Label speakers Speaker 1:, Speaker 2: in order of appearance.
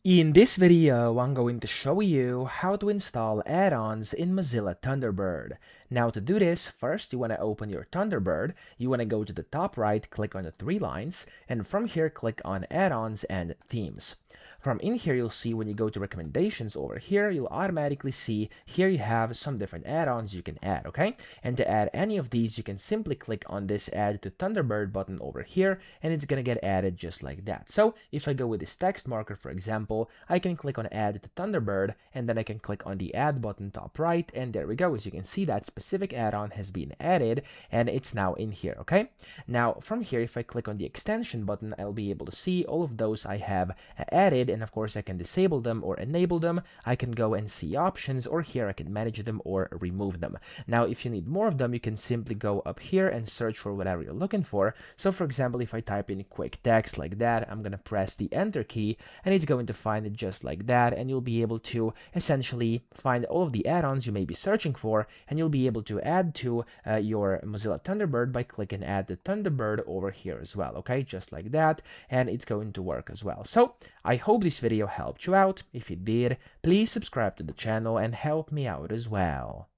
Speaker 1: In this video, I'm going to show you how to install add-ons in Mozilla Thunderbird. Now to do this, first you want to open your Thunderbird, you want to go to the top right, click on the three lines, and from here click on add-ons and themes. From in here, you'll see when you go to recommendations over here, you'll automatically see here you have some different add-ons you can add, okay? And to add any of these, you can simply click on this add to Thunderbird button over here, and it's gonna get added just like that. So if I go with this text marker, for example, I can click on add to Thunderbird, and then I can click on the add button top right, and there we go. As you can see, that specific add-on has been added, and it's now in here, okay? Now from here, if I click on the extension button, I'll be able to see all of those I have added, and of course I can disable them or enable them. I can go and see options, or here I can manage them or remove them. Now if you need more of them, you can simply go up here and search for whatever you're looking for. So for example, if I type in quick text like that, I'm gonna press the enter key, and it's going to find it just like that, and you'll be able to essentially find all of the add-ons you may be searching for, and you'll be able to add to your Mozilla Thunderbird by clicking add to Thunderbird over here as well, okay? Just like that, and it's going to work as well. So I hope this video helped you out. If it did, please subscribe to the channel and help me out as well.